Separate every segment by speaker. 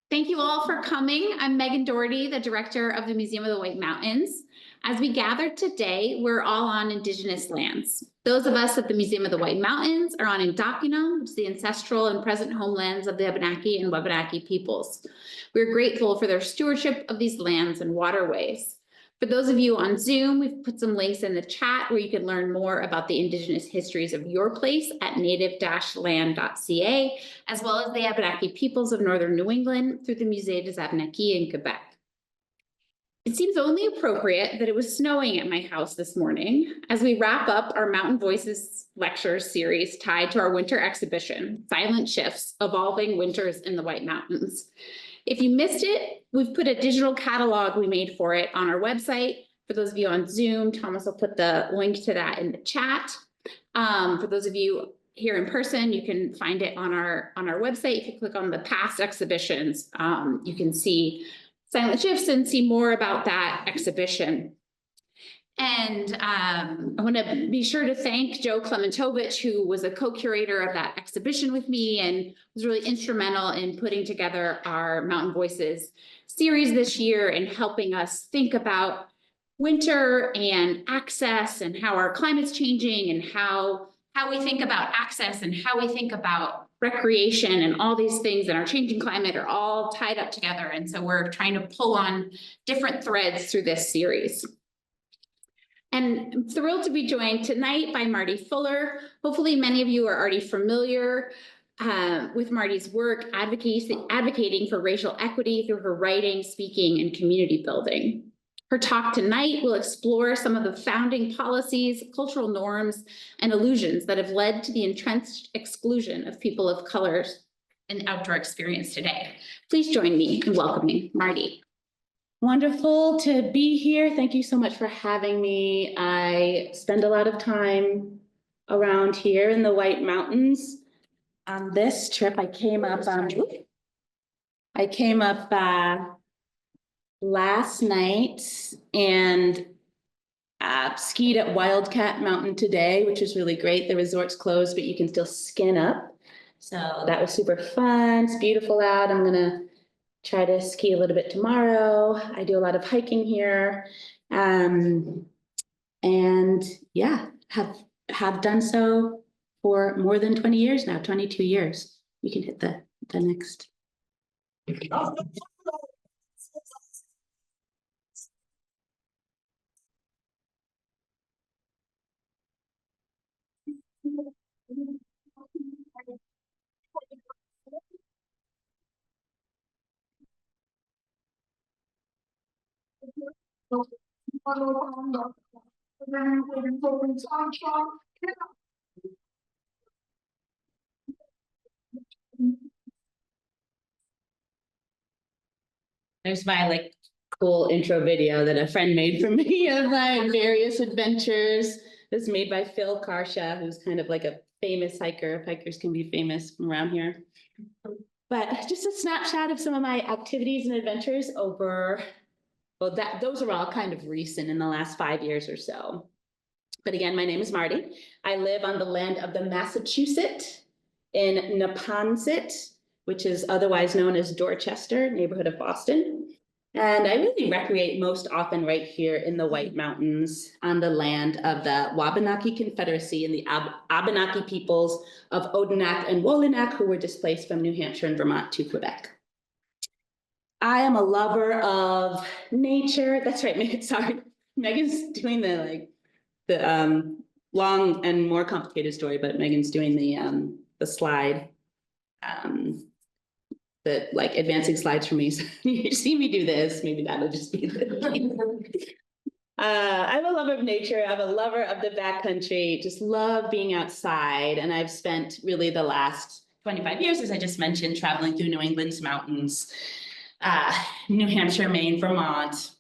Speaker 1: Thank you all for coming. I'm Megan Doherty, the director of the Museum of the White Mountains. As we gather today, we're all on Indigenous lands. Those of us at the Museum of the White Mountains are on Indocuna, which is the ancestral and present homelands of the Abenaki and Wabanaki peoples. We're grateful for their stewardship of these lands and waterways. For those of you on Zoom, we've put some links in the chat where you can learn more about the Indigenous histories of your place at native-land.ca, as well as the Abenaki peoples of Northern New England through the Musée des Abenaki in Quebec. It seems only appropriate that it was snowing at my house this morning as we wrap up our Mountain Voices lecture series tied to our winter exhibition, Silent Shifts, Evolving Winters in the White Mountains. If you missed it, we've put a digital catalog we made for it on our website. For those of you on Zoom, Thomas will put the link to that in the chat. For those of you here in person, you can find it on our website. If you click on the past exhibitions, you can see Silent Shifts and see more about that exhibition. And I want to be sure to thank Joe Klementovich, who was a co-curator of that exhibition with me and was really instrumental in putting together our Mountain Voices series this year and helping us think about winter and access and how our climate's changing and how we think about access and how we think about recreation and all these things in our changing climate are all tied up together. And so we're trying to pull on different threads through this series. And I'm thrilled to be joined tonight by Mardi Fuller. Hopefully many of you are already familiar with Mardi's work advocating for racial equity through her writing, speaking, and community building. Her talk tonight will explore some of the founding policies, cultural norms, and illusions that have led to the entrenched exclusion of people of color in outdoor experience today. Please join me in welcoming Mardi.
Speaker 2: Wonderful to be here. Thank you so much for having me. I spend a lot of time around here in the White Mountains. On this trip, I came up last night and skied at Wildcat Mountain today, which was really great. The resort's closed, but you can still skin up. So that was super fun. It's beautiful out. I'm gonna try to ski a little bit tomorrow. I do a lot of hiking here. And yeah, have done so for more than 20 years now, 22 years. You can hit the next. There's my cool intro video that a friend made for me of my various adventures. It's made by Phil Karsha, who's kind of like a famous hiker, if hikers can be famous from around here. But just a snapshot of some of my activities and adventures over, well, those are all kind of recent in the last 5 years or so. But again, my name is Mardi. I live on the land of the Massachusetts in Neponset, which is otherwise known as Dorchester, neighborhood of Boston. And I really recreate most often right here in the White Mountains on the land of the Wabanaki Confederacy and the Abenaki peoples of Odanak and Wolenak, who were displaced from New Hampshire and Vermont to Quebec. I am a lover of nature. That's right, sorry. Megan's doing the long and more complicated story, but Megan's doing the slide. The advancing slides for me. So you see me do this, maybe that'll just be the I'm a lover of nature. I'm a lover of the backcountry, just love being outside. And I've spent really the last 25 years, as I just mentioned, traveling through New England's mountains, New Hampshire, Maine, Vermont,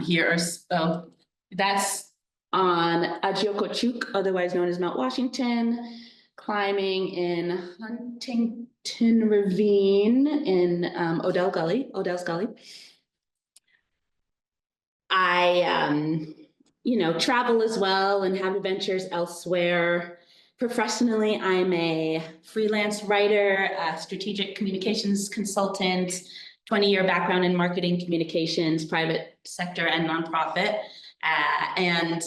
Speaker 2: here. So that's on Agiokochuk, otherwise known as Mount Washington, climbing in Huntington Ravine in Odell's Gully. I, travel as well and have adventures elsewhere. Professionally, I'm a freelance writer, a strategic communications consultant, 20-year background in marketing, communications, private sector, and nonprofit. And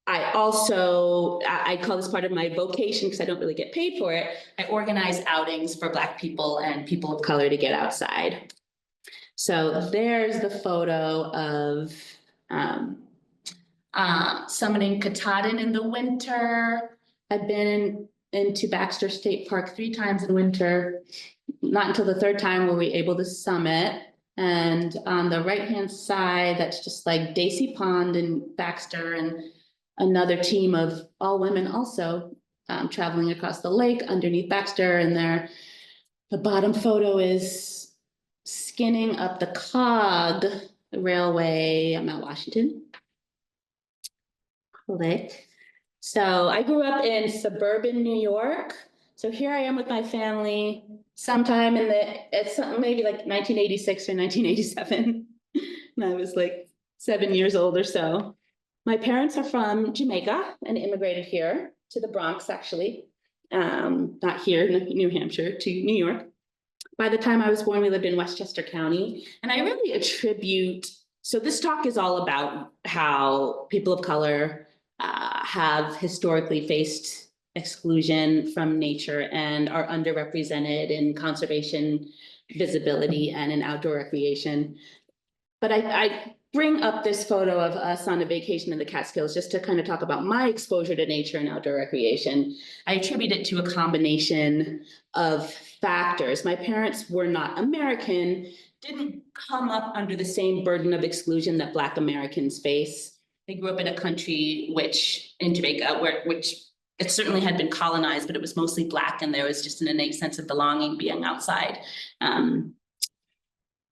Speaker 2: I also, I call this part of my vocation because I don't really get paid for it. I organize outings for Black people and people of color to get outside. So there's the photo of summiting Katahdin in the winter. I've been into Baxter State Park 3 times in winter. Not until the 3rd time were we able to summit. And on the right-hand side, that's just like Daisy Pond and Baxter and another team of all women also traveling across the lake underneath Baxter. And the bottom photo is skinning up the cog railway at Mount Washington. Lake. So I grew up in suburban New York. So here I am with my family sometime it's maybe like 1986 or 1987. And I was like 7 years old or so. My parents are from Jamaica and immigrated here to the Bronx, actually. Not here in New Hampshire, to New York. By the time I was born, we lived in Westchester County. And I really attribute, so this talk is all about how people of color have historically faced exclusion from nature and are underrepresented in conservation, visibility, and in outdoor recreation. But I bring up this photo of us on a vacation in the Catskills just to kind of talk about my exposure to nature and outdoor recreation. I attribute it to a combination of factors. My parents were not American, didn't come up under the same burden of exclusion that Black Americans face. They grew up in a country in Jamaica, which it certainly had been colonized, but it was mostly Black, and there was just an innate sense of belonging being outside. And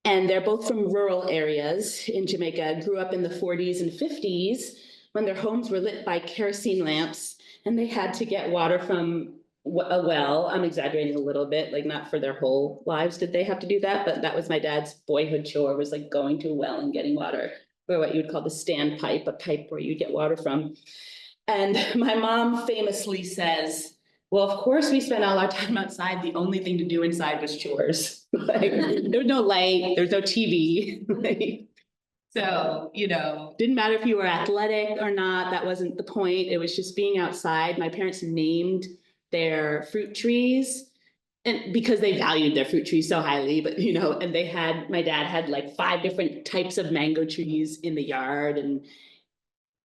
Speaker 2: they're both from rural areas in Jamaica, grew up in the 40s and 50s when their homes were lit by kerosene lamps, and they had to get water from a well. I'm exaggerating a little bit, like not for their whole lives did they have to do that, but that was my dad's boyhood chore, was like going to a well and getting water, or what you would call the standpipe, a pipe where you get water from. And my mom famously says, well, of course we spent all our time outside. The only thing to do inside was chores. Like, there was no light, there was no TV. So, didn't matter if you were athletic or not. That wasn't the point. It was just being outside. My parents named their fruit trees, and because they valued their fruit trees so highly, but and my dad had like 5 different types of mango trees in the yard. And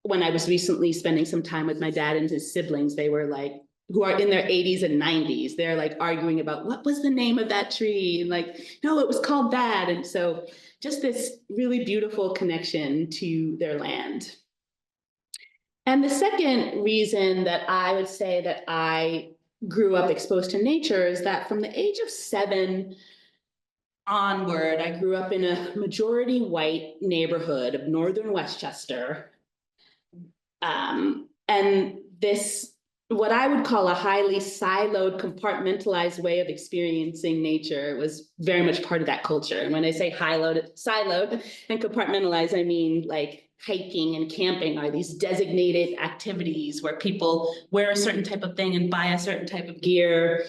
Speaker 2: when I was recently spending some time with my dad and his siblings, they were like, who are in their 80s and 90s, they're like arguing about what was the name of that tree, and like, no, it was called that. And so just this really beautiful connection to their land. And the second reason that I would say that I grew up exposed to nature is that from the age of 7 onward, I grew up in a majority white neighborhood of northern Westchester. And this, what I would call a highly siloed, compartmentalized way of experiencing nature, was very much part of that culture. And when I say siloed and compartmentalized, I mean like hiking and camping are these designated activities where people wear a certain type of thing and buy a certain type of gear.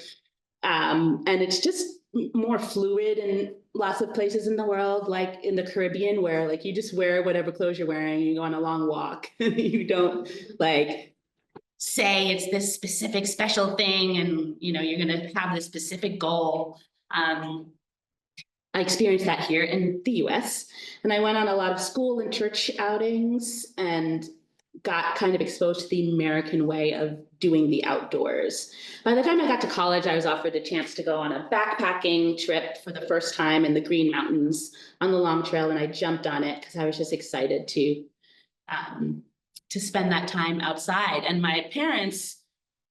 Speaker 2: And it's just more fluid in lots of places in the world, like in the Caribbean, where like you just wear whatever clothes you're wearing, you go on a long walk. You don't like say it's this specific special thing and you're going to have this specific goal. I experienced that here in the US, and I went on a lot of school and church outings and got kind of exposed to the American way of doing the outdoors. By the time I got to college, I was offered a chance to go on a backpacking trip for the first time in the Green Mountains on the Long Trail, and I jumped on it because I was just excited to spend that time outside. And my parents,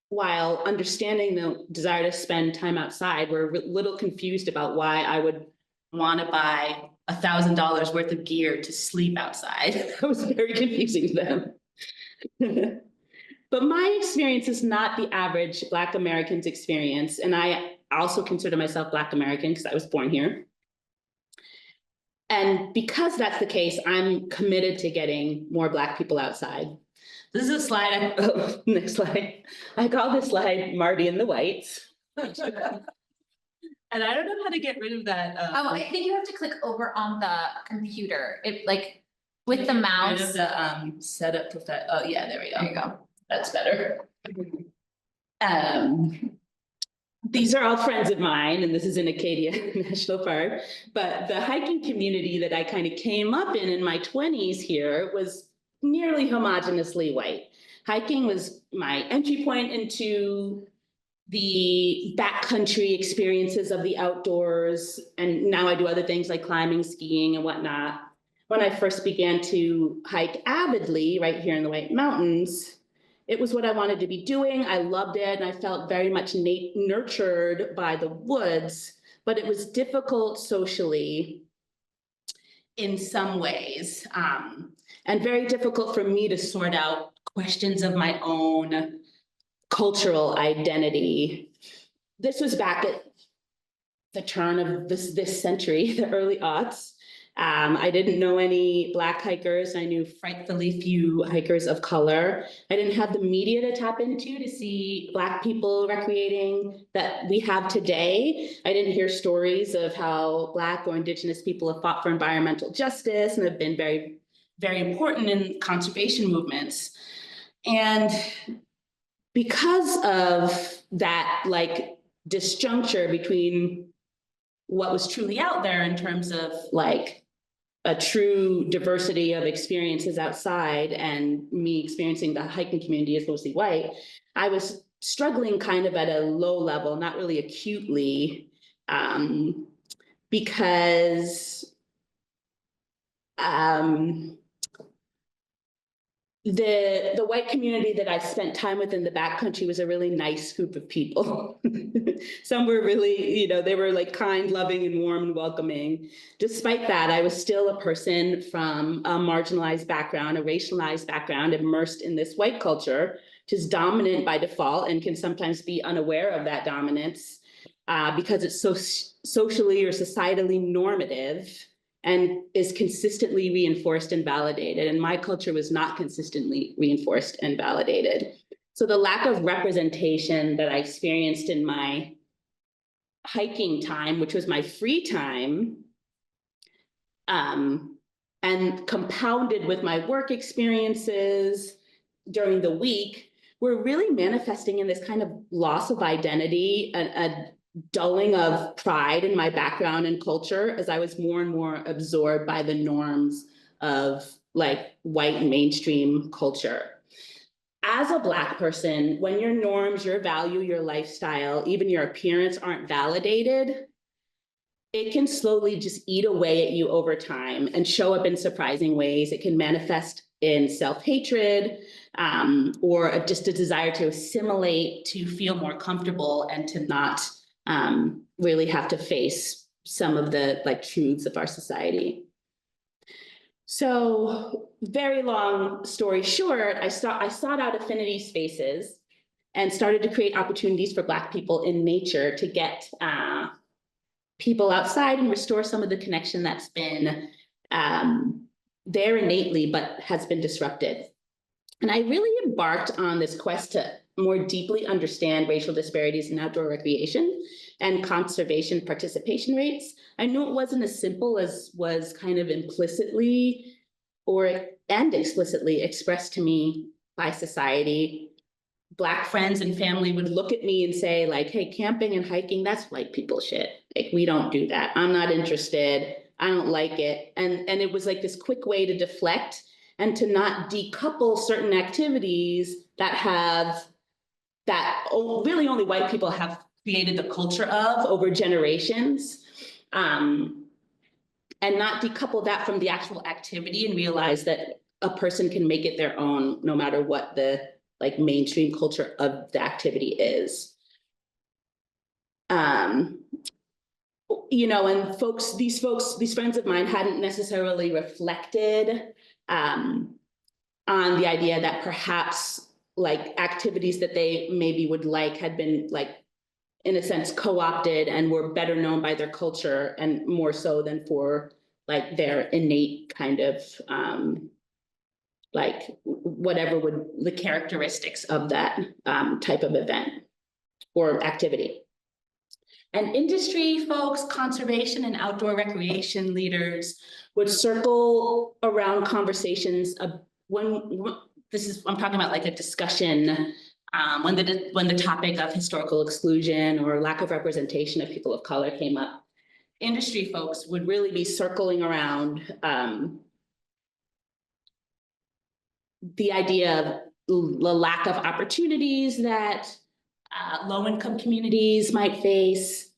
Speaker 2: while understanding the desire to spend time outside, were a little confused about why I would want to buy $1,000 worth of gear to sleep outside. That was very confusing to them. But my experience is not the average Black American's experience. And I also consider myself Black American because I was born here. And because that's the case, I'm committed to getting more Black people outside. This is a slide, oh, next slide. I call this slide Marty and the Whites. And I don't know how to get rid of that.
Speaker 1: Oh, I think you have to click over on the computer, it like, with the
Speaker 2: Rid of
Speaker 1: mouse.
Speaker 2: the setup oh yeah, there we go.
Speaker 1: There you go.
Speaker 2: That's better. These are all friends of mine, and this is in Acadia National Park. But the hiking community that I kind of came up in my 20s here was nearly homogeneously white. Hiking was my entry point into the backcountry experiences of the outdoors. And now I do other things like climbing, skiing, and whatnot. When I first began to hike avidly right here in the White Mountains, it was what I wanted to be doing. I loved it, and I felt very much nurtured by the woods, but it was difficult socially in some ways, and very difficult for me to sort out questions of my own cultural identity. This was back at the turn of this century, the early aughts. I didn't know any Black hikers. I knew frightfully few hikers of color. I didn't have the media to tap into to see Black people recreating that we have today. I didn't hear stories of how Black or Indigenous people have fought for environmental justice and have been very, very important in conservation movements. And because of that, like, disjuncture between what was truly out there in terms of like a true diversity of experiences outside and me experiencing the hiking community as mostly white, I was struggling kind of at a low level, not really acutely, because the white community that I spent time with in the backcountry was a really nice group of people. Some were really, you know, they were like kind, loving, and warm and welcoming. Despite that, I was still a person from a marginalized background, a racialized background, immersed in this white culture, which is dominant by default and can sometimes be unaware of that dominance because it's so socially or societally normative and is consistently reinforced and validated. And my culture was not consistently reinforced and validated. So the lack of representation that I experienced in my hiking time, which was my free time, and compounded with my work experiences during the week, were really manifesting in this kind of loss of identity, a dulling of pride in my background and culture as I was more and more absorbed by the norms of like white mainstream culture. As a Black person, when your norms, your value, your lifestyle, even your appearance aren't validated, it can slowly just eat away at you over time and show up in surprising ways. It can manifest in self-hatred, or just a desire to assimilate, to feel more comfortable, and to not really have to face some of the like truths of our society. So very long story short, I sought out affinity spaces and started to create opportunities for Black people in nature to get people outside and restore some of the connection that's been there innately, but has been disrupted. And I really embarked on this quest to more deeply understand racial disparities in outdoor recreation and conservation participation rates. I knew it wasn't as simple as was kind of implicitly and explicitly expressed to me by society. Black friends and family would look at me and say like, hey, camping and hiking, that's white people shit. Like, we don't do that. I'm not interested. I don't like it. And it was like this quick way to deflect and to not decouple certain activities that really only white people have created the culture of over generations, and not decouple that from the actual activity and realize that a person can make it their own no matter what the like mainstream culture of the activity is. You know, and these friends of mine hadn't necessarily reflected on the idea that perhaps like activities that they maybe would like had been like, in a sense, co-opted and were better known by their culture and more so than for like their innate kind of like whatever would the characteristics of that type of event or activity. And industry folks, conservation and outdoor recreation leaders would circle around conversations of I'm talking about like a discussion when the topic of historical exclusion or lack of representation of people of color came up. Industry folks would really be circling around the idea of the lack of opportunities that low-income communities might face.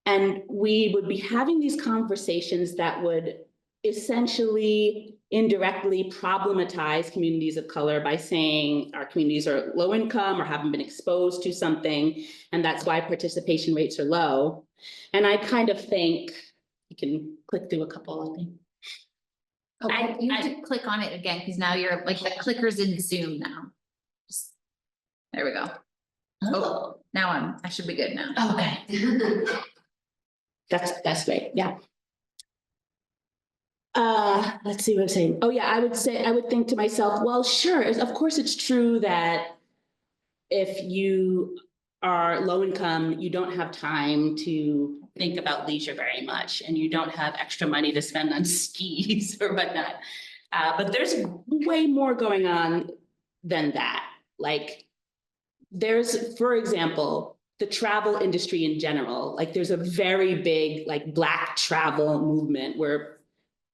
Speaker 2: And we would be having these conversations that would essentially indirectly problematize communities of color by saying our communities are low income or haven't been exposed to something, and that's why participation rates are low. And I kind of think, you can click through a couple, I think.
Speaker 1: Okay, you have to click on it again, because now you're like the clicker's in Zoom now. There we go. Oh, now I should be good now.
Speaker 2: Okay. That's great, yeah. Let's see what I'm saying. Oh yeah, I would think to myself, well, sure, of course it's true that if you are low income, you don't have time to think about leisure very much, and you don't have extra money to spend on skis or whatnot. But there's way more going on than that. Like there's, for example, the travel industry in general. Like there's a very big like Black travel movement where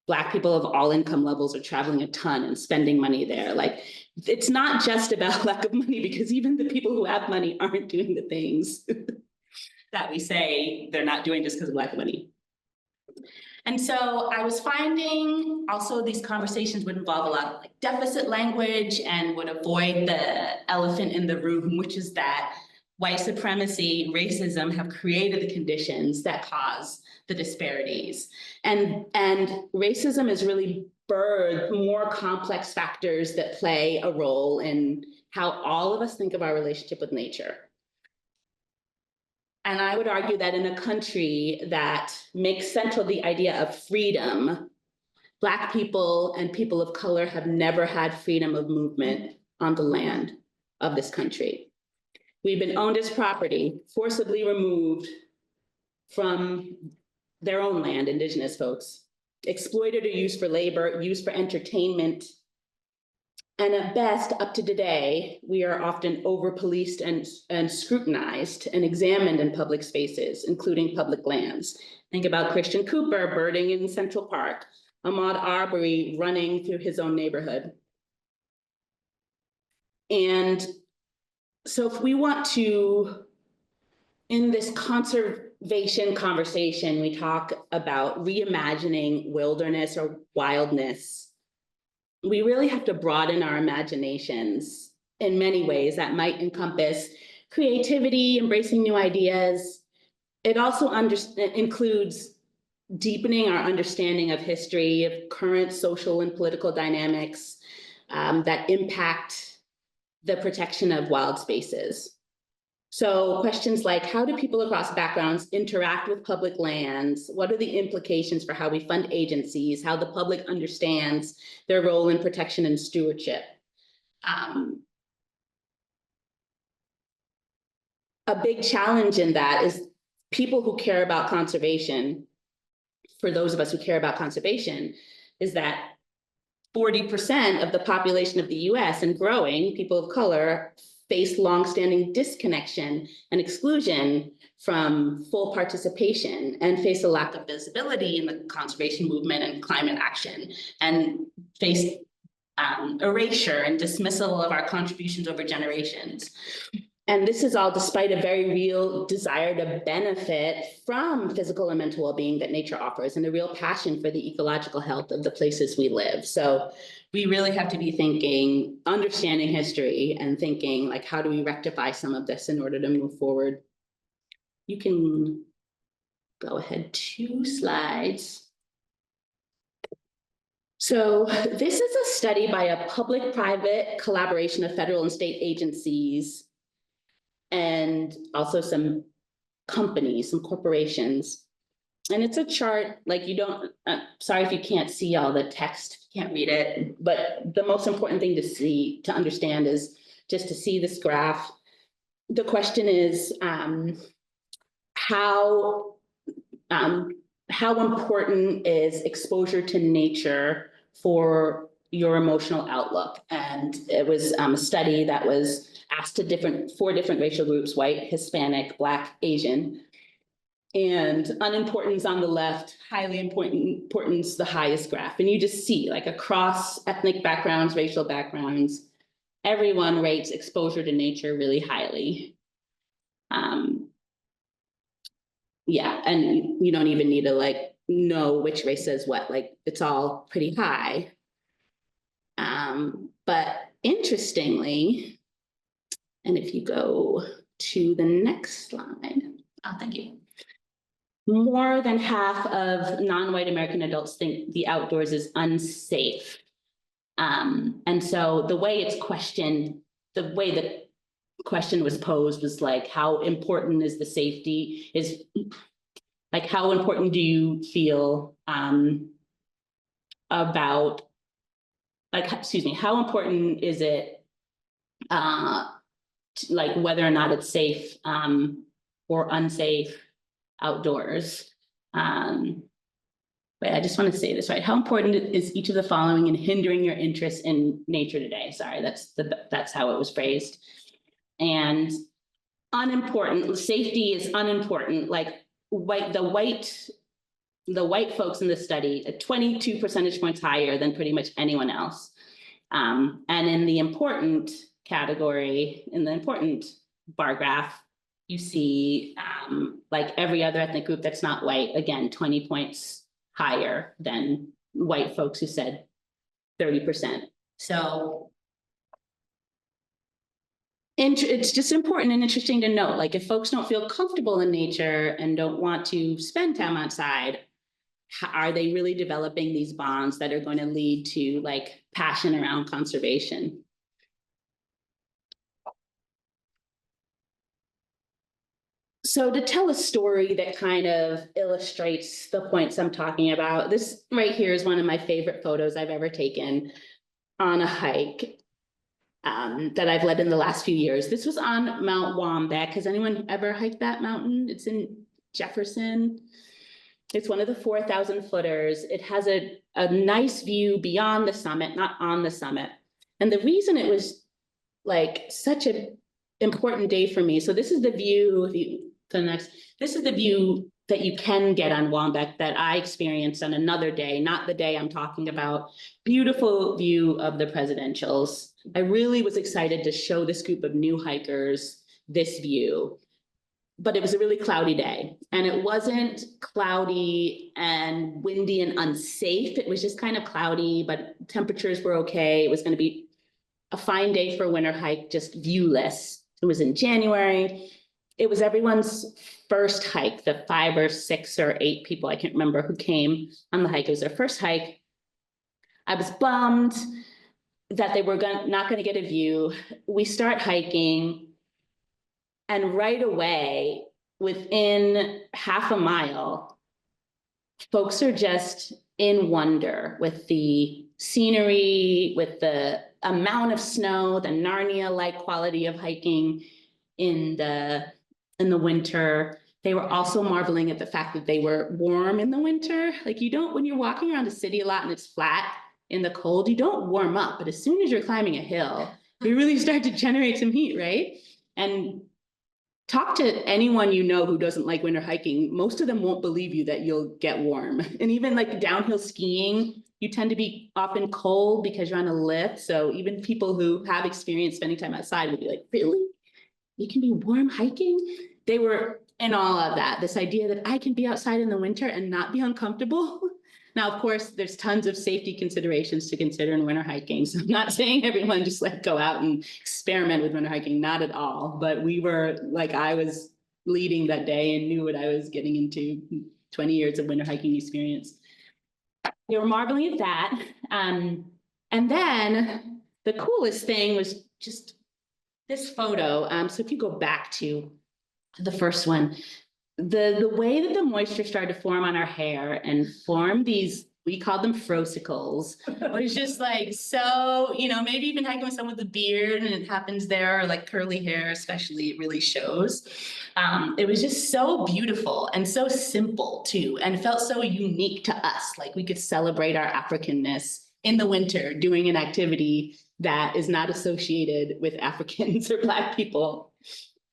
Speaker 2: Black people of all income levels are traveling a ton and spending money there. Like it's not just about lack of money, because even the people who have money aren't doing the things that we say they're not doing just because of lack of money. And so I was finding also these conversations would involve a lot of like deficit language and would avoid the elephant in the room, which is that white supremacy, racism have created the conditions that cause the disparities. And racism has really birthed more complex factors that play a role in how all of us think of our relationship with nature. And I would argue that in a country that makes central the idea of freedom, Black people and people of color have never had freedom of movement on the land of this country. We've been owned as property, forcibly removed from their own land, Indigenous folks, exploited or used for labor, used for entertainment. And at best, up to today, we are often over-policed and scrutinized and examined in public spaces, including public lands. Think about Christian Cooper birding in Central Park, Ahmaud Arbery running through his own neighborhood. And so if we want to, in this conservation conversation, we talk about reimagining wilderness or wildness. We really have to broaden our imaginations in many ways that might encompass creativity, embracing new ideas. It also includes deepening our understanding of history, of current social and political dynamics that impact the protection of wild spaces. So questions like, how do people across backgrounds interact with public lands? What are the implications for how we fund agencies, how the public understands their role in protection and stewardship? A big challenge in that is people who care about conservation, for those of us who care about conservation, is that 40% of the population of the US and growing, people of color, face longstanding disconnection and exclusion from full participation and face a lack of visibility in the conservation movement and climate action, and face erasure and dismissal of our contributions over generations. And this is all despite a very real desire to benefit from physical and mental well-being that nature offers, and a real passion for the ecological health of the places we live. So we really have to be thinking, understanding history and thinking like, how do we rectify some of this in order to move forward? You can go ahead 2 slides. So this is a study by a public-private collaboration of federal and state agencies, and also some companies, some corporations. And it's a chart, like you don't, sorry if you can't see all the text, can't read it, but the most important thing to see, to understand is just to see this graph. The question is, how important is exposure to nature for your emotional outlook? And it was a study that was asked to four different racial groups: white, Hispanic, Black, Asian. And unimportance on the left, highly importance the highest graph. And you just see, like, across ethnic backgrounds, racial backgrounds, everyone rates exposure to nature really highly. Yeah, and you don't even need to like know which race says what, like it's all pretty high. But interestingly, and if you go to the next slide, oh, thank you. More than half of non-white American adults think the outdoors is unsafe. And so the way it's questioned, the way the question was posed was like, how important is the safety? Is like, how important do you feel about, like, excuse me, how important is it like whether or not it's safe or unsafe outdoors? But I just want to say this right. How important is each of the following in hindering your interest in nature today? Sorry, that's how it was phrased. And unimportant, safety is unimportant. Like the white folks in the study, 22 percentage points higher than pretty much anyone else. And in the important category, in the important bar graph, you see like every other ethnic group that's not white, again, 20 points higher than white folks who said 30%. So it's just important and interesting to note, like if folks don't feel comfortable in nature and don't want to spend time outside, are they really developing these bonds that are going to lead to like passion around conservation? So to tell a story that kind of illustrates the points I'm talking about, this right here is one of my favorite photos I've ever taken on a hike that I've led in the last few years. This was on Mount Wombat. Has anyone ever hiked that mountain? It's in Jefferson. It's one of the 4,000 footers. It has a nice view beyond the summit, not on the summit. And the reason it was like such an important day for me. So this is the view, this is the view that you can get on Wombat that I experienced on another day, not the day I'm talking about. Beautiful view of the presidentials. I really was excited to show this group of new hikers this view, but it was a really cloudy day, and it wasn't cloudy and windy and unsafe. It was just kind of cloudy, but temperatures were okay. It was going to be a fine day for a winter hike, just viewless. It was in January. It was everyone's first hike, the 5 or 6 or 8 people, I can't remember, who came on the hike. It was their first hike. I was bummed that they were not going to get a view. We start hiking, and right away, within half a mile, folks are just in wonder with the scenery, with the amount of snow, the Narnia-like quality of hiking in the winter. They were also marveling at the fact that they were warm in the winter. Like, you don't, when you're walking around a city a lot and it's flat in the cold, you don't warm up. But as soon as you're climbing a hill, you really start to generate some heat, right? And talk to anyone you know who doesn't like winter hiking. Most of them won't believe you that you'll get warm. And even like downhill skiing, you tend to be often cold because you're on a lift. So even people who have experience spending time outside would be like, really? You can be warm hiking? They were in all of that. This idea that I can be outside in the winter and not be uncomfortable. Now, of course, there's tons of safety considerations to consider in winter hiking. So I'm not saying everyone just like go out and experiment with winter hiking, not at all. But we were like, I was leading that day and knew what I was getting into. 20 years of winter hiking experience. They were marveling at that. And then the coolest thing was just this photo. So if you go back to the first one, the way that the moisture started to form on our hair and form these, we called them frosicles, was just like, so, you know, maybe even hiking with someone with a beard and it happens there, or like curly hair, especially, it really shows. It was just so beautiful and so simple too, and felt so unique to us. Like we could celebrate our Africanness in the winter doing an activity that is not associated with Africans or Black people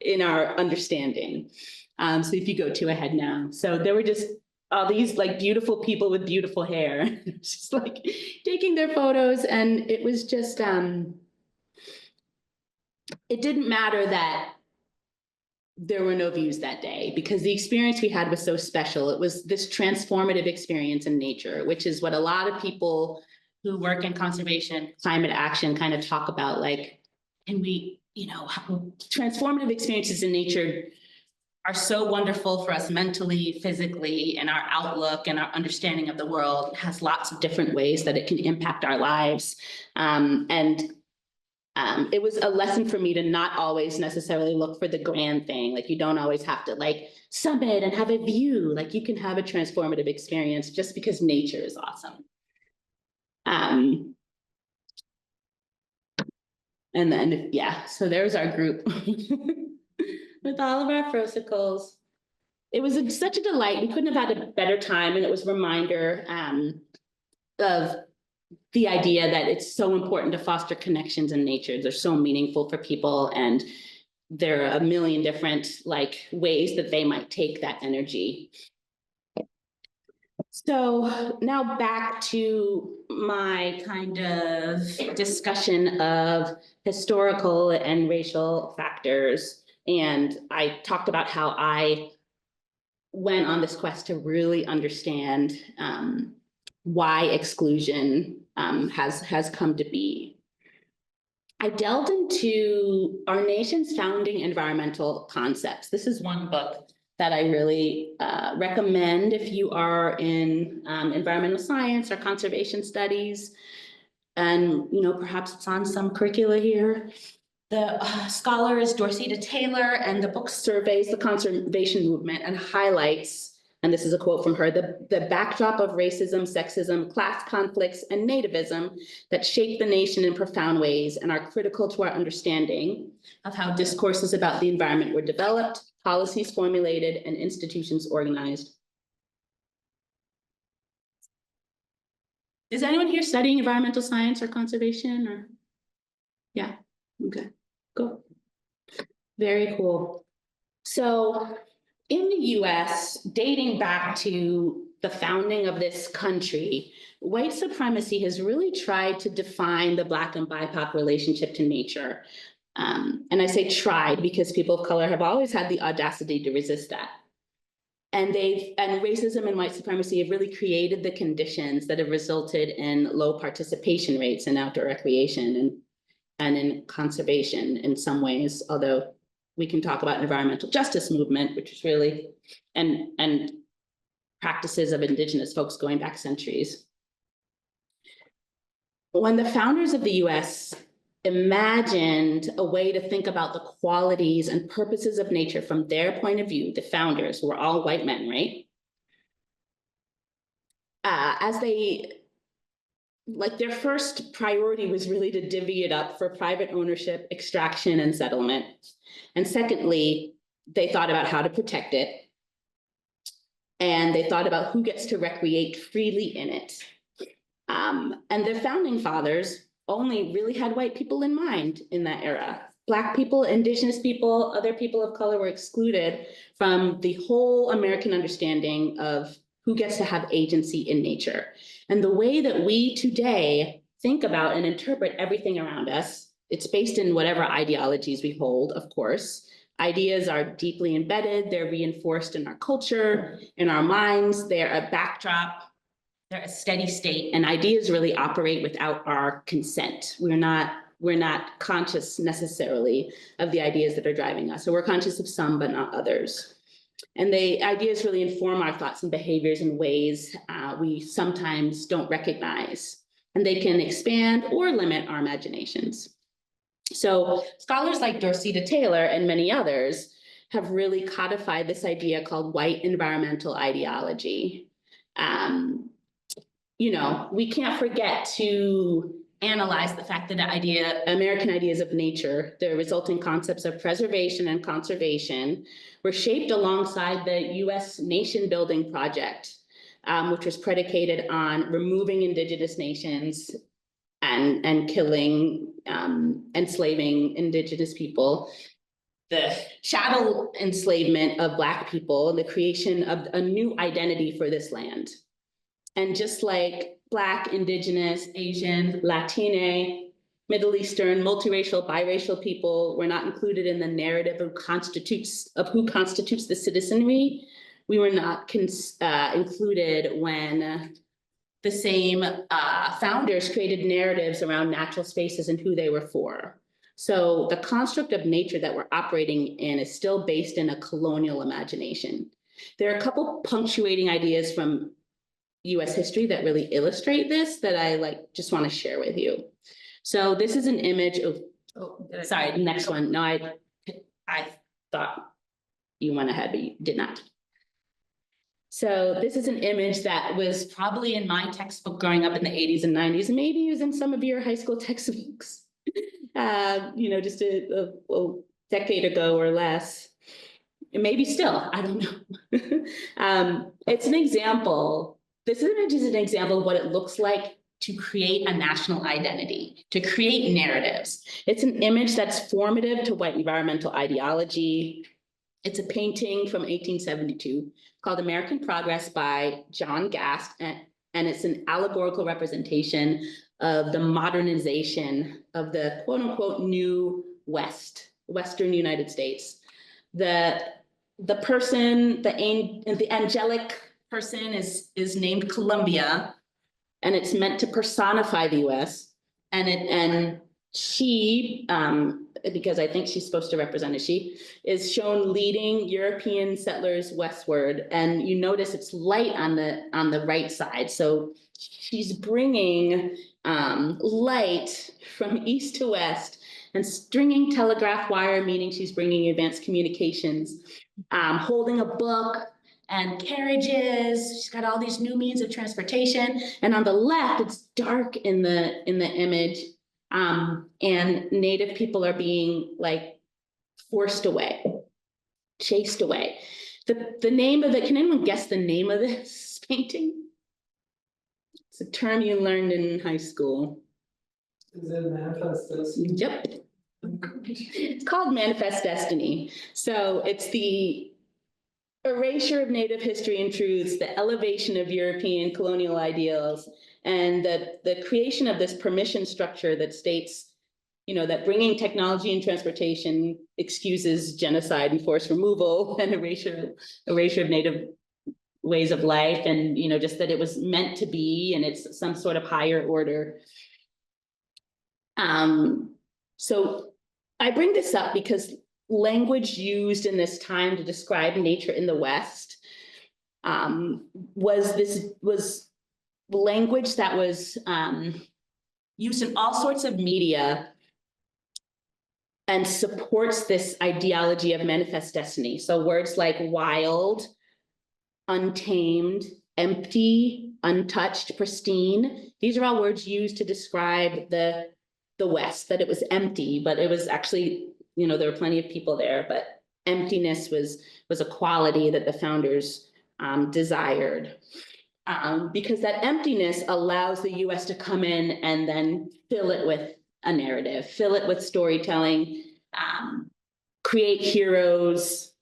Speaker 2: in our understanding. So if you go to ahead now. So there were just all these like beautiful people with beautiful hair, just like taking their photos. And it was just, it didn't matter that there were no views that day because the experience we had was so special. It was this transformative experience in nature, which is what a lot of people who work in conservation, climate action kind of talk about, like, and we, you know, transformative experiences in nature are so wonderful for us mentally, physically, and our outlook and our understanding of the world. It has lots of different ways that it can impact our lives. It was a lesson for me to not always necessarily look for the grand thing. Like you don't always have to like summit and have a view. Like you can have a transformative experience just because nature is awesome. And then, yeah, so there's our group with all of our frosicles. It was such a delight. We couldn't have had a better time. And it was a reminder of the idea that it's so important to foster connections in nature. They're so meaningful for people. And there are a million different like ways that they might take that energy. So now back to my kind of discussion of historical and racial factors. And I talked about how I went on this quest to really understand why exclusion has come to be. I delved into our nation's founding environmental concepts. This is one book that I really recommend if you are in environmental science or conservation studies. And, you know, perhaps it's on some curricula here. The scholar is Dorceta Taylor, and the book surveys the conservation movement and highlights, and this is a quote from her, the backdrop of racism, sexism, class conflicts, and nativism that shape the nation in profound ways and are critical to our understanding of how discourses about the environment were developed, policies formulated, and institutions organized. Is anyone here studying environmental science or conservation? Or yeah, okay, cool. Very cool. So in the US, dating back to the founding of this country, white supremacy has really tried to define the Black and BIPOC relationship to nature. And I say tried because people of color have always had the audacity to resist that. And racism and white supremacy have really created the conditions that have resulted in low participation rates in outdoor recreation and in conservation in some ways, although we can talk about environmental justice movement, which is really, and practices of Indigenous folks going back centuries. When the founders of the US imagined a way to think about the qualities and purposes of nature from their point of view, the founders who were all white men, right? As they, like their first priority was really to divvy it up for private ownership, extraction, and settlement. And secondly, they thought about how to protect it. And they thought about who gets to recreate freely in it. And the founding fathers only really had white people in mind in that era. Black people, Indigenous people, other people of color were excluded from the whole American understanding of who gets to have agency in nature. And the way that we today think about and interpret everything around us, it's based in whatever ideologies we hold, of course. Ideas are deeply embedded, they're reinforced in our culture, in our minds, they're a backdrop, they're a steady state, and ideas really operate without our consent. We're not conscious necessarily of the ideas that are driving us. So we're conscious of some, but not others. And the ideas really inform our thoughts and behaviors in ways we sometimes don't recognize. And they can expand or limit our imaginations. So scholars like Dorceta Taylor and many others have really codified this idea called white environmental ideology. You know, we can't forget to analyze the fact that American ideas of nature, the resulting concepts of preservation and conservation, were shaped alongside the US nation building project, which was predicated on removing indigenous nations and killing, enslaving indigenous people, the chattel enslavement of Black people, and the creation of a new identity for this land. And just like Black, Indigenous, Asian, Latine, Middle Eastern, multiracial, biracial people were not included in the narrative of who constitutes the citizenry, we were not included when the same founders created narratives around natural spaces and who they were for. So the construct of nature that we're operating in is still based in a colonial imagination. There are a couple punctuating ideas from US history that really illustrate this that I just want to share with you. So this is an image of, sorry, the next one. No, I thought you went ahead, but you did not. So this is an image that was probably in my textbook growing up in the 80s and 90s, and maybe it was in some of your high school textbooks, you know, just a decade ago or less. Maybe still, I don't know. It's an example. This image is an example of what it looks like to create a national identity, to create narratives. It's an image that's formative to white environmental ideology. It's a painting from 1872 called American Progress by John Gast, and it's an allegorical representation of the modernization of the quote unquote new Western United States. The person, the angelic person is named Columbia, and it's meant to personify the US. And she, because I think she's supposed to represent a she, is shown leading European settlers westward. And you notice it's light on the right side. So she's bringing light from east to west and stringing telegraph wire, meaning she's bringing advanced communications, holding a book and carriages. She's got all these new means of transportation. And on the left, it's dark in the image. And Native people are being forced away, chased away. The name of it, can anyone guess the name of this painting? It's a term you learned in high school.
Speaker 3: Is it Manifest Destiny?
Speaker 2: Yep. It's called Manifest Destiny. So it's the erasure of Native history and truths, the elevation of European colonial ideals, and the creation of this permission structure that states, you know, that bringing technology and transportation excuses genocide and forced removal and erasure of Native ways of life, and, you know, just that it was meant to be, and it's some sort of higher order. So I bring this up because language used in this time to describe nature in the West was language that was used in all sorts of media and supports this ideology of manifest destiny. So words like wild, untamed, empty, untouched, pristine, these are all words used to describe the West, that it was empty, but it was actually, you know, there were plenty of people there, but emptiness was a quality that the founders desired. Because that emptiness allows the US to come in and then fill it with a narrative, fill it with storytelling, create heroes.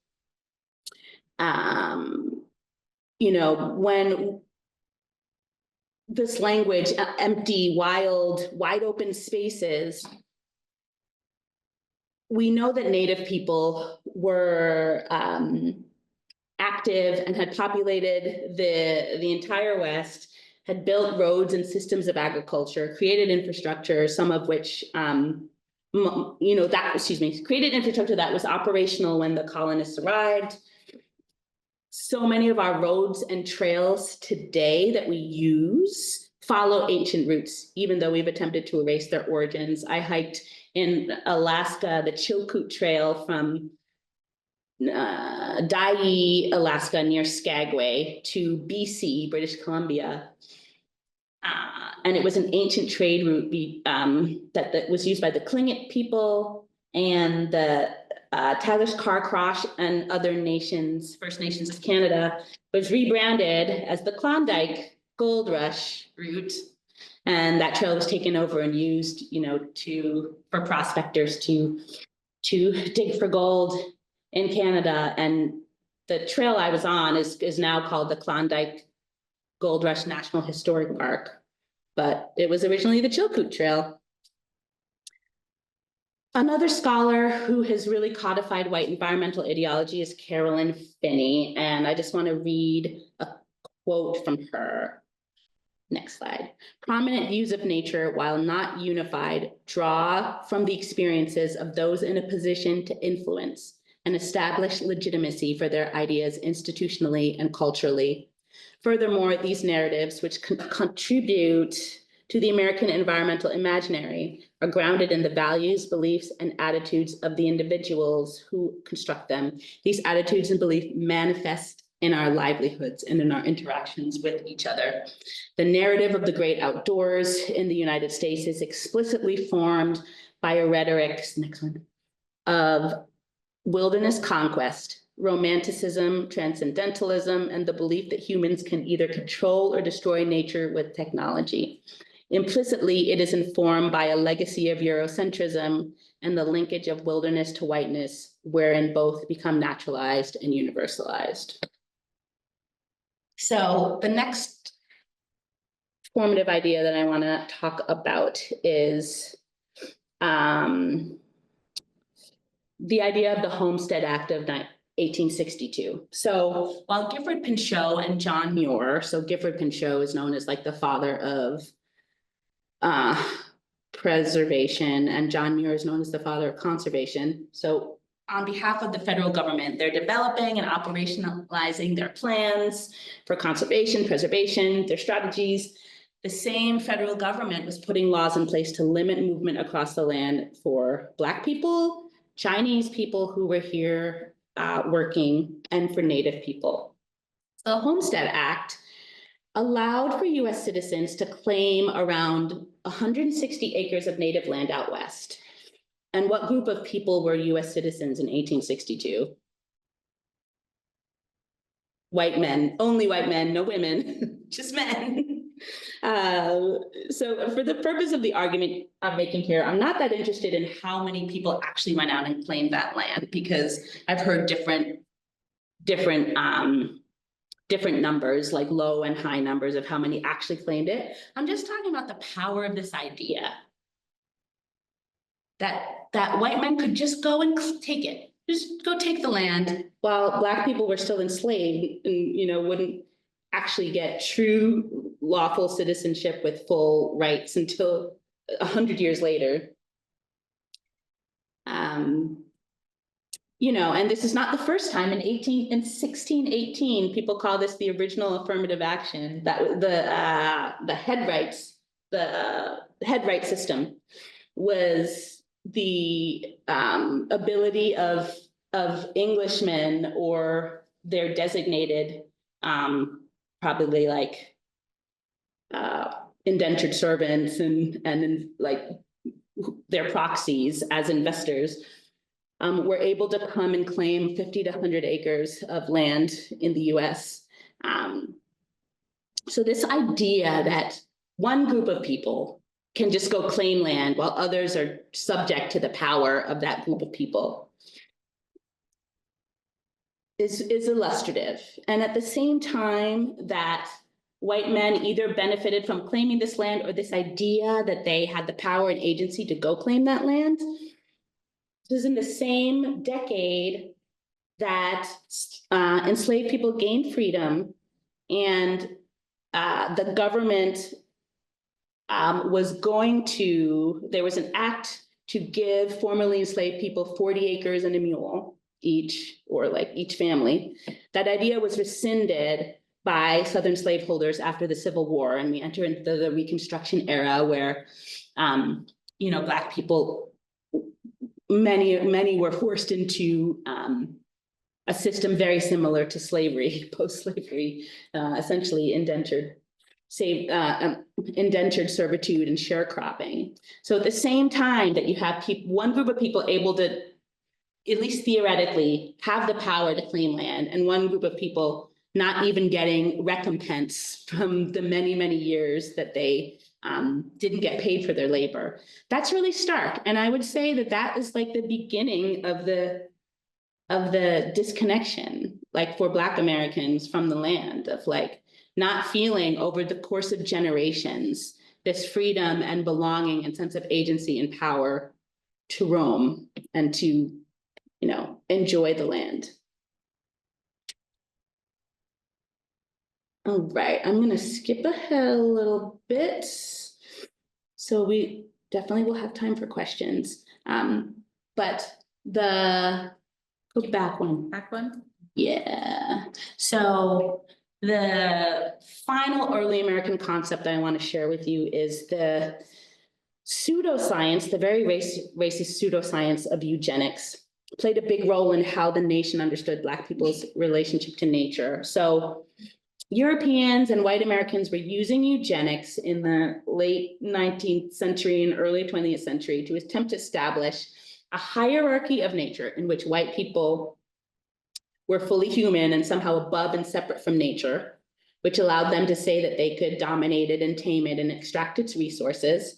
Speaker 2: You know, when this language, empty, wild, wide open spaces, we know that Native people were active and had populated the entire West, had built roads and systems of agriculture, created infrastructure, some of which, created infrastructure that was operational when the colonists arrived. So many of our roads and trails today that we use follow ancient roots, even though we've attempted to erase their origins. I hiked in Alaska, the Chilkoot Trail from Dyea, Alaska, near Skagway, to BC, British Columbia. And it was an ancient trade route that was used by the Tlingit people and the Tagish Carcross and other nations, First Nations of Canada, was rebranded as the Klondike Gold Rush route. And that trail was taken over and used, for prospectors to dig for gold in Canada. And the trail I was on is now called the Klondike Gold Rush National Historic Park, but it was originally the Chilkoot Trail. Another scholar who has really codified white environmental ideology is Carolyn Finney, and I just want to read a quote from her. Next slide. Prominent views of nature, while not unified, draw from the experiences of those in a position to influence and establish legitimacy for their ideas institutionally and culturally. Furthermore, these narratives, which contribute to the American environmental imaginary, are grounded in the values, beliefs, and attitudes of the individuals who construct them. These attitudes and beliefs manifest in our livelihoods and in our interactions with each other. The narrative of the great outdoors in the United States is explicitly formed by a rhetoric, next one, of wilderness conquest, romanticism, transcendentalism, and the belief that humans can either control or destroy nature with technology. Implicitly, it is informed by a legacy of Eurocentrism and the linkage of wilderness to whiteness, wherein both become naturalized and universalized. So the next formative idea that I want to talk about is the idea of the Homestead Act of 1862. So while Gifford Pinchot and John Muir, so Gifford Pinchot is known as like the father of preservation, and John Muir is known as the father of conservation. So on behalf of the federal government, they're developing and operationalizing their plans for conservation, preservation, their strategies. The same federal government was putting laws in place to limit movement across the land for Black people, Chinese people who were here working, and for Native people. The Homestead Act allowed for US citizens to claim around 160 acres of native land out west. And what group of people were US citizens in 1862? White men, only white men, no women, just men. So for the purpose of the argument I'm making here, I'm not that interested in how many people actually went out and claimed that land, because I've heard different numbers, like low and high numbers of how many actually claimed it. I'm just talking about the power of this idea that white men could just go and take it, just go take the land, while Black people were still enslaved and, wouldn't actually get true lawful citizenship with full rights until 100 years later. And this is not the first time. In 1618, people call this the original affirmative action. That the head right system was the ability of Englishmen or their designated, probably like indentured servants and like their proxies as investors, were able to come and claim 50 to 100 acres of land in the US. So this idea that one group of people can just go claim land while others are subject to the power of that group of people is illustrative. And at the same time that white men either benefited from claiming this land or this idea that they had the power and agency to go claim that land, this is in the same decade that enslaved people gained freedom, and the government there was an act to give formerly enslaved people 40 acres and a mule each, or like each family. That idea was rescinded by Southern slaveholders after the Civil War, and we enter into the Reconstruction era where, Black people, many were forced into a system very similar to slavery, post-slavery, essentially indentured servitude and sharecropping. So at the same time that you have one group of people able to, at least theoretically, have the power to claim land, and one group of people not even getting recompense from the many, many years that they didn't get paid for their labor. That's really stark. And I would say that that is like the beginning of the disconnection, like for Black Americans from the land, of like not feeling over the course of generations this freedom and belonging and sense of agency and power to roam and to, you know, enjoy the land. All right, I'm going to skip ahead a little bit. So we definitely will have time for questions. But go back one.
Speaker 1: Back one.
Speaker 2: Yeah. So the final early American concept I want to share with you is the pseudoscience, the very racist pseudoscience of eugenics played a big role in how the nation understood Black people's relationship to nature. So Europeans and white Americans were using eugenics in the late 19th century and early 20th century to attempt to establish a hierarchy of nature in which white people were fully human and somehow above and separate from nature, which allowed them to say that they could dominate it and tame it and extract its resources.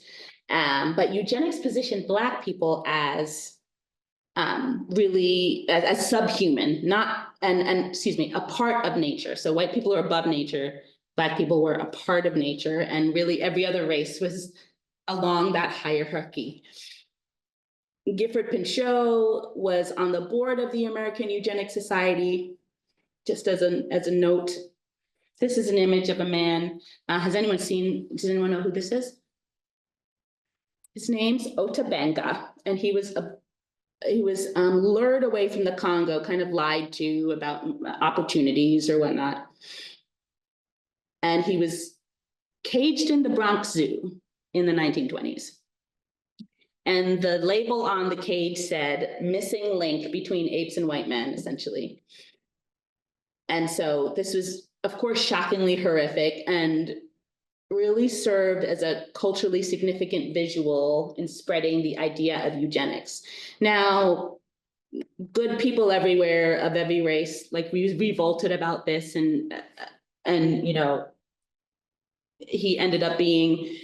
Speaker 2: But eugenics positioned Black people as really as subhuman, a part of nature. So white people are above nature, Black people were a part of nature, and really every other race was along that hierarchy. Gifford Pinchot was on the board of the American Eugenics Society. Just as a note, this is an image of a man. Does anyone know who this is? His name's Ota Benga, and he was lured away from the Congo, kind of lied to about opportunities or whatnot. And he was caged in the Bronx Zoo in the 1920s. And the label on the cage said, "Missing link between apes and white men," essentially. And so this was, of course, shockingly horrific and really served as a culturally significant visual in spreading the idea of eugenics. Now, good people everywhere of every race, like, we revolted about this, and you know, he ended up being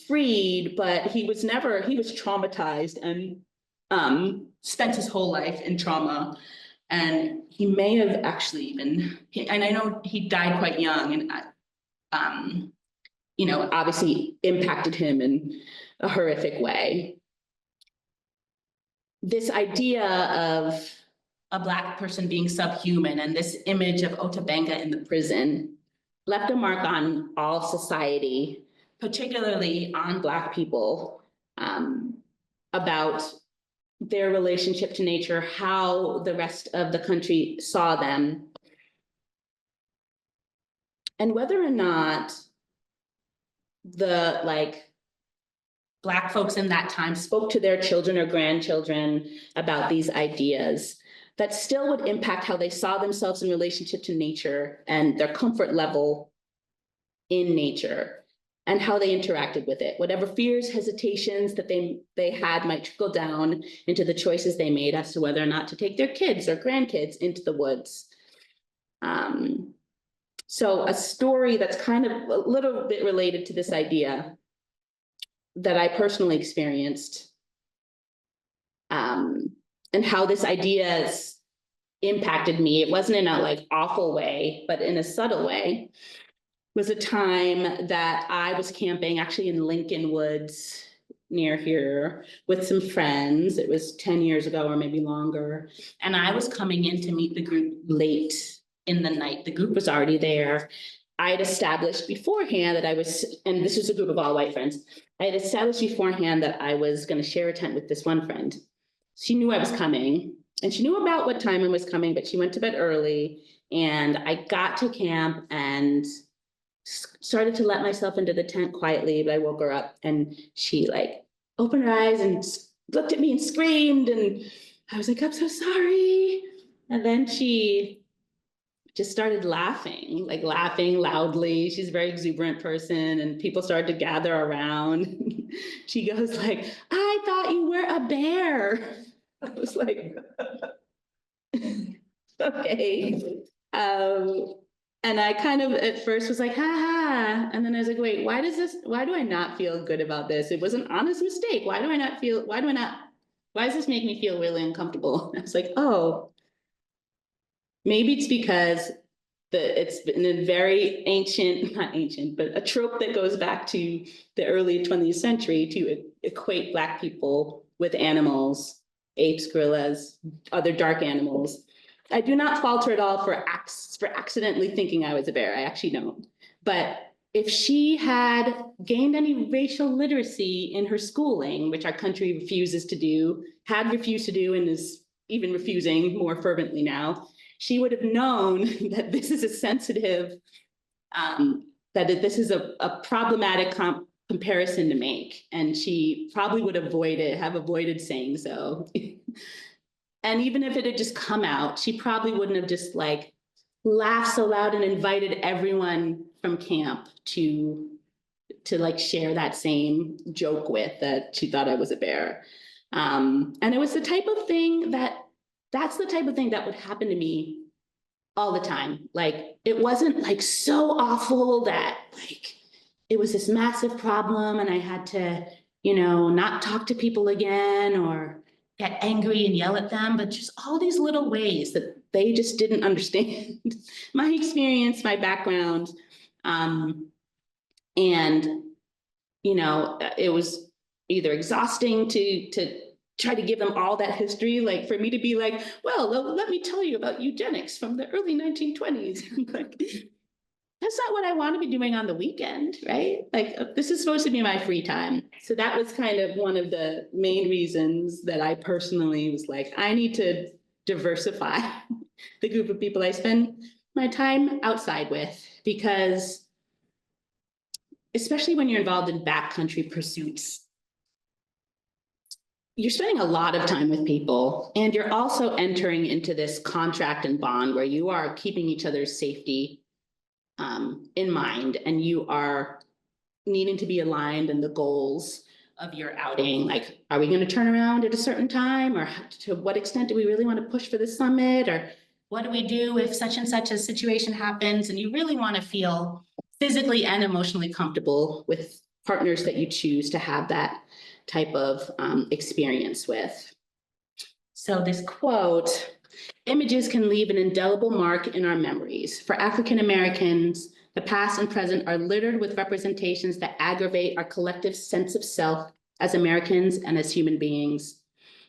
Speaker 2: freed, but he was traumatized and spent his whole life in trauma. And he may have actually even, and I know he died quite young, and you know, obviously impacted him in a horrific way. This idea of a Black person being subhuman and this image of Ota Benga in the prison left a mark on all society, particularly on Black people, about their relationship to nature, how the rest of the country saw them, and whether or not the Black folks in that time spoke to their children or grandchildren about these ideas that still would impact how they saw themselves in relationship to nature and their comfort level in nature and how they interacted with it. Whatever fears, hesitations that they had might trickle down into the choices they made as to whether or not to take their kids or grandkids into the woods. So a story that's kind of a little bit related to this idea that I personally experienced, and how this idea has impacted me. It wasn't in a awful way, but in a subtle way. Was a time that I was camping actually in Lincoln Woods near here with some friends. It was 10 years ago or maybe longer. And I was coming in to meet the group late in the night. The group was already there. I had established beforehand that I was, and this was a group of all white friends. I had established beforehand that I was going to share a tent with this one friend. She knew I was coming, and she knew about what time I was coming, but she went to bed early. And I got to camp and started to let myself into the tent quietly, but I woke her up and she opened her eyes and looked at me and screamed. And I was like, "I'm so sorry." And then she just started laughing, like laughing loudly. She's a very exuberant person, and people started to gather around. She goes like, "I thought you were a bear." I was like, okay. And I kind of at first was like, ha ha. And then I was like, wait, why do I not feel good about this? It was an honest mistake. Why does this make me feel really uncomfortable? I was like, oh, maybe it's because it's been a very ancient, not ancient, but a trope that goes back to the early 20th century to equate Black people with animals, apes, gorillas, other dark animals. I do not falter at all for accidentally thinking I was a bear. I actually don't. But if she had gained any racial literacy in her schooling, which our country refuses to do, had refused to do, and is even refusing more fervently now, she would have known that this is a sensitive, that this is a problematic comparison to make. And she probably would have avoided saying so. And even if it had just come out, she probably wouldn't have just like laughed so loud and invited everyone from camp to like share that same joke with, that she thought I was a bear. And it was the type of thing that's the type of thing that would happen to me all the time. Like, it wasn't like so awful that like it was this massive problem and I had to, not talk to people again or get angry and yell at them, but just all these little ways that they just didn't understand my experience, my background. And, it was either exhausting to try to give them all that history, like for me to be like, well, let me tell you about eugenics from the early 1920s. Like, that's not what I want to be doing on the weekend, right? Like, this is supposed to be my free time. So that was kind of one of the main reasons that I personally was like, I need to diversify the group of people I spend my time outside with, because especially when you're involved in backcountry pursuits, you're spending a lot of time with people, and you're also entering into this contract and bond where you are keeping each other's safety in mind, and you are needing to be aligned in the goals of your outing. Like, are we going to turn around at a certain time, or to what extent do we really want to push for the summit, or what do we do if such and such a situation happens? And you really want to feel physically and emotionally comfortable with partners that you choose to have that type of experience with. So this quote, "Images can leave an indelible mark in our memories. For African Americans, the past and present are littered with representations that aggravate our collective sense of self as Americans and as human beings.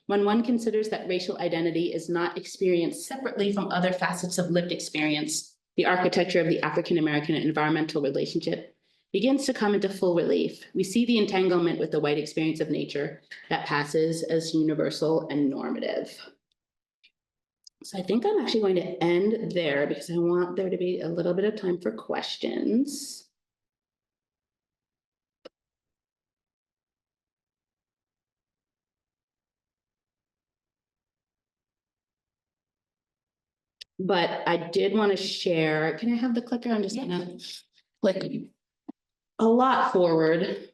Speaker 2: When one considers that racial identity is not experienced separately from other facets of lived experience, the architecture of the African American environmental relationship begins to come into full relief. We see the entanglement with the white experience of nature that passes as universal and normative." So I think I'm actually going to end there because I want there to be a little bit of time for questions. But I did want to share, can I have the clicker? I'm just gonna click a lot forward.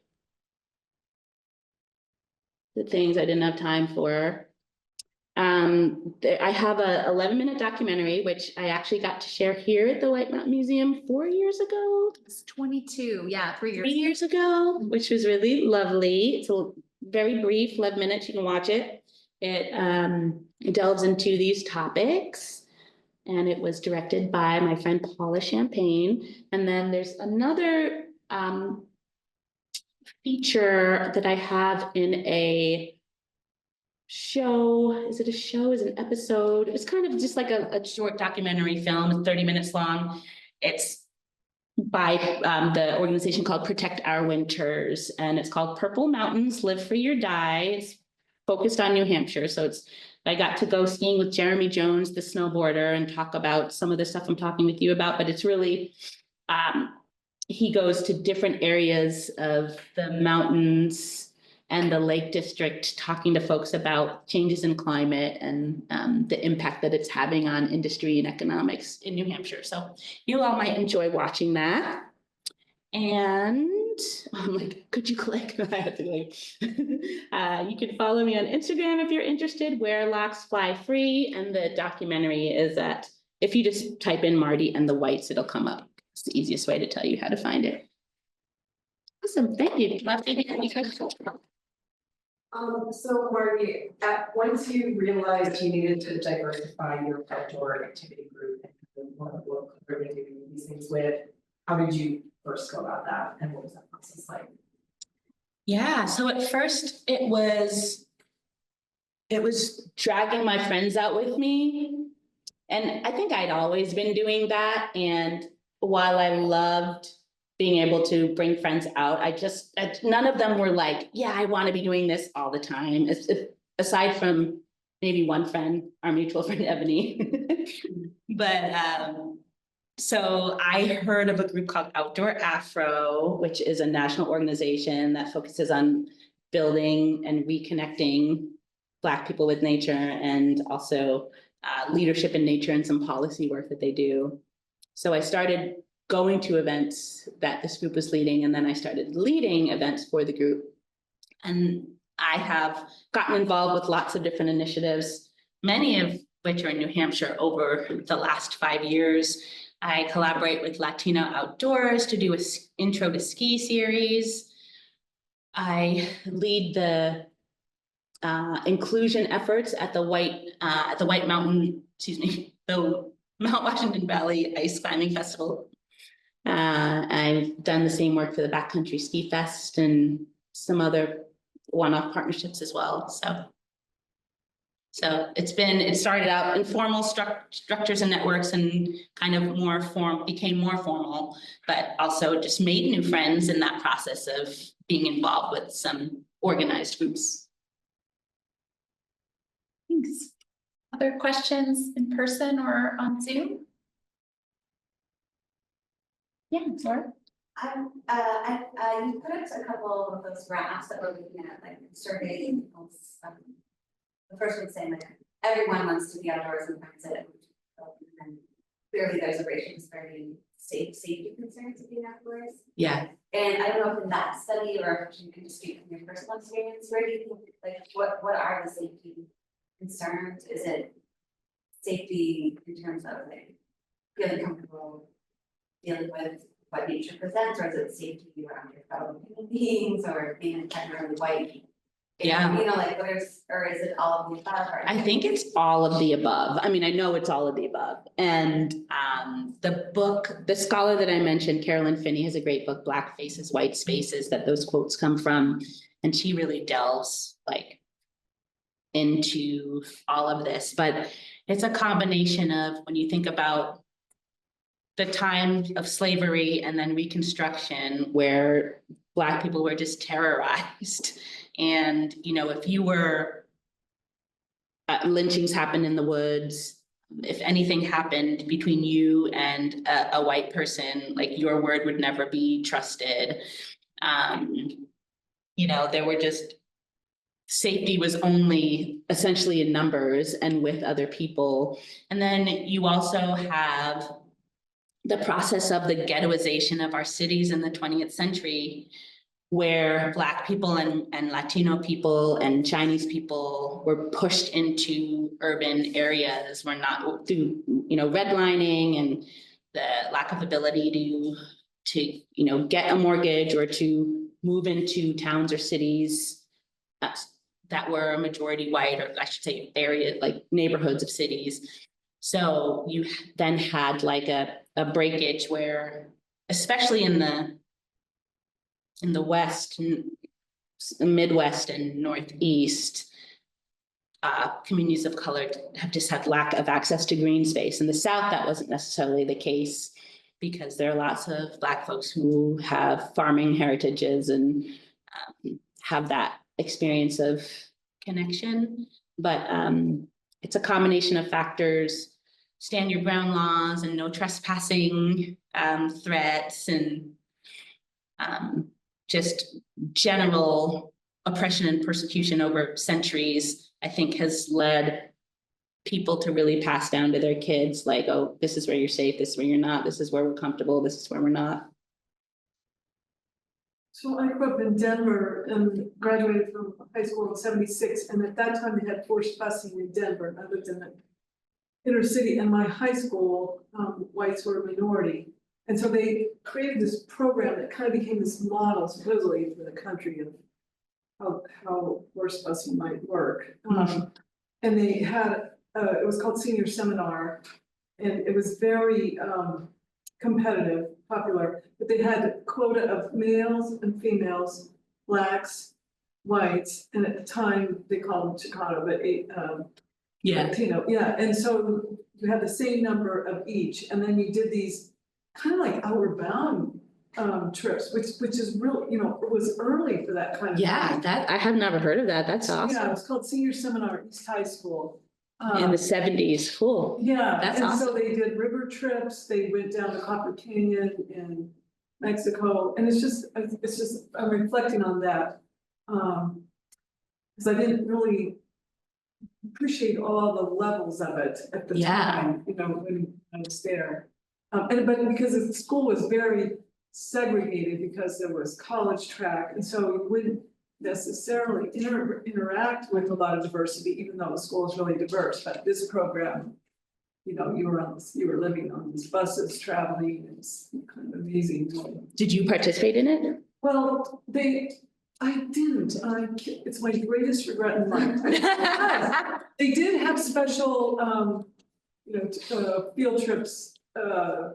Speaker 2: The things I didn't have time for. I have a 11-minute documentary, which I actually got to share here at the White Mountain Museum 4 years ago.
Speaker 1: It's 22, yeah, 3 years.
Speaker 2: 3 years ago, which was really lovely. It's a very brief, 11 minutes, you can watch it. It delves into these topics, and it was directed by my friend Paula Champagne. And then there's another feature that I have in a show. Is it a show? Is it an episode? It's kind of just like a short documentary film. It's 30 minutes long. It's by the organization called Protect Our Winters, and it's called Purple Mountains, Live Free or Die. It's focused on New Hampshire. So I got to go skiing with Jeremy Jones, the snowboarder, and talk about some of the stuff I'm talking with you about, but it's really, he goes to different areas of the mountains and the Lake District, talking to folks about changes in climate and the impact that it's having on industry and economics in New Hampshire. So you all might enjoy watching that. And I'm like, could you click? I had to like, you can follow me on Instagram if you're interested, Where Locks Fly Free. And the documentary is at, if you just type in Mardi and the Whites, it'll come up. It's the easiest way to tell you how to find it. Awesome, thank you. Love to hear any questions.
Speaker 3: So Marty, once you realized you needed to diversify your outdoor activity group and what you're going to do these things with, how did you first go about that, and what was that process like?
Speaker 2: Yeah, so at first it was dragging my friends out with me. And I think I'd always been doing that. And while I loved being able to bring friends out, none of them were like, yeah, I want to be doing this all the time. Aside from maybe one friend, our mutual friend, Ebony. But so I heard of a group called Outdoor Afro, which is a national organization that focuses on building and reconnecting Black people with nature, and also leadership in nature and some policy work that they do. So I started going to events that this group was leading, and then I started leading events for the group. And I have gotten involved with lots of different initiatives, many of which are in New Hampshire over the last 5 years. I collaborate with Latino Outdoors to do an intro to ski series. I lead the inclusion efforts at the the Mount Washington Valley Ice Climbing Festival. I've done the same work for the Backcountry Ski Fest and some other one-off partnerships as well. So it started out informal structures and networks, and kind of became more formal, but also just made new friends in that process of being involved with some organized groups.
Speaker 1: Thanks. Other questions in person or on Zoom? Yeah, Laura.
Speaker 4: You put up a couple of those graphs that we're looking at, like surveying. The first one saying like everyone wants to be outdoors and finds it, and clearly there's a racial disparity in safety concerns of being outdoors.
Speaker 2: Yeah.
Speaker 4: And I don't know if in that study, or if you can just speak from your personal experience, where do you think, like, what are the safety concerns? Is it safety in terms of like feeling comfortable dealing with what nature presents, or is it safety around your fellow human beings, or being entirely white?
Speaker 2: Yeah.
Speaker 4: You know, like or is it all of the above?
Speaker 2: I think it's all of the above. I mean, I know it's all of the above. And the scholar that I mentioned, Carolyn Finney, has a great book, Black Faces, White Spaces, that those quotes come from. And she really delves like into all of this. But it's a combination of, when you think about the time of slavery and then Reconstruction, where Black people were just terrorized. And, you know, if you were, lynchings happened in the woods, if anything happened between you and a white person, like your word would never be trusted. You know, there were just, safety was only essentially in numbers and with other people. And then you also have the process of the ghettoization of our cities in the 20th century, where Black people and Latino people and Chinese people were pushed into urban areas, were not through, you know, redlining and the lack of ability to you know, get a mortgage or to move into towns or cities that were majority white, or I should say area, like neighborhoods of cities. So you then had like a breakage where, especially in the West, Midwest and Northeast, communities of color have just had lack of access to green space. In the South, that wasn't necessarily the case, because there are lots of Black folks who have farming heritages and have that experience of connection. But it's a combination of factors: stand your ground laws and no trespassing threats, and just general oppression and persecution over centuries, I think has led people to really pass down to their kids, like, oh, this is where you're safe, this is where you're not, this is where we're comfortable, this is where we're not.
Speaker 5: So I grew up in Denver and graduated from high school in '76, and at that time they had forced busing in Denver, and I lived in the inner city, and my high school, whites were a minority. And so they created this program that kind of became this model supposedly for the country of how forced busing might work. And they had, it was called Senior Seminar, and it was very competitive, popular, but they had a quota of males and females, blacks, whites, and at the time they called them Chicano, but Latino, yeah, and so you had the same number of each, and then you did these kind of like outward bound trips, which is real, you know, it was early for that kind of
Speaker 2: Yeah,
Speaker 5: thing.
Speaker 2: that, I have never heard of that, that's
Speaker 5: Yeah, it
Speaker 2: awesome.
Speaker 5: was called Senior Seminar at East High School.
Speaker 2: In the 70s, cool.
Speaker 5: Yeah,
Speaker 2: That's
Speaker 5: and so
Speaker 2: awesome.
Speaker 5: they did river trips, they went down to Copper Canyon in Mexico, and it's just, I'm reflecting on that. Because I didn't really appreciate all the levels of it at the
Speaker 2: Yeah.
Speaker 5: time, you know, when I was there. But because the school was very segregated because there was college track, and so you wouldn't necessarily interact with a lot of diversity, even though the school is really diverse, but this program, you know, you were living on these buses, traveling, it's kind of amazing.
Speaker 2: Did you participate in it?
Speaker 5: Well, I didn't, it's my greatest regret in life. They did have special, you know, field trips, to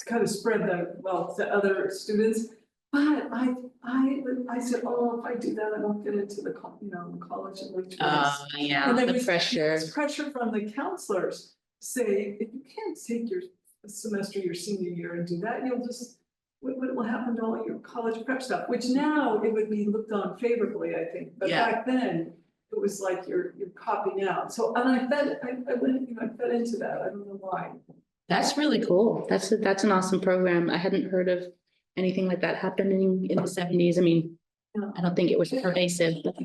Speaker 5: kind of spread the wealth to other students. But I said, oh, if I do that, I won't get into the, you know, the college and like.
Speaker 2: Yeah,
Speaker 5: And there
Speaker 2: the
Speaker 5: was
Speaker 2: pressure.
Speaker 5: this pressure from the counselors, say, if you can't take your semester your senior year and do that, you'll just, what will happen to all your college prep stuff, which now it would be looked on favorably, I think, but
Speaker 2: Yeah.
Speaker 5: back then it was like you're copying out. So, and I went, you know, I fed into that. I don't know why.
Speaker 2: That's really cool. That's an awesome program. I hadn't heard of anything like that happening in the 70s. I mean,
Speaker 5: Yeah.
Speaker 2: I don't think it was pervasive, but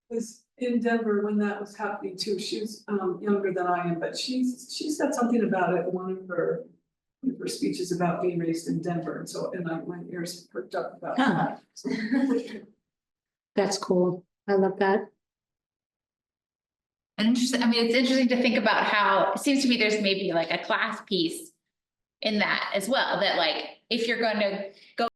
Speaker 5: Was in Denver when that was happening too. She was younger than I am, but she said something about it in one of her speeches about being raised in Denver. And so, my ears perked up about
Speaker 2: Huh.
Speaker 5: that.
Speaker 2: that's cool. I love that.
Speaker 1: And interesting, I mean, it's interesting to think about how, it seems to me there's maybe like a class piece in that as well, that like, if you're going to go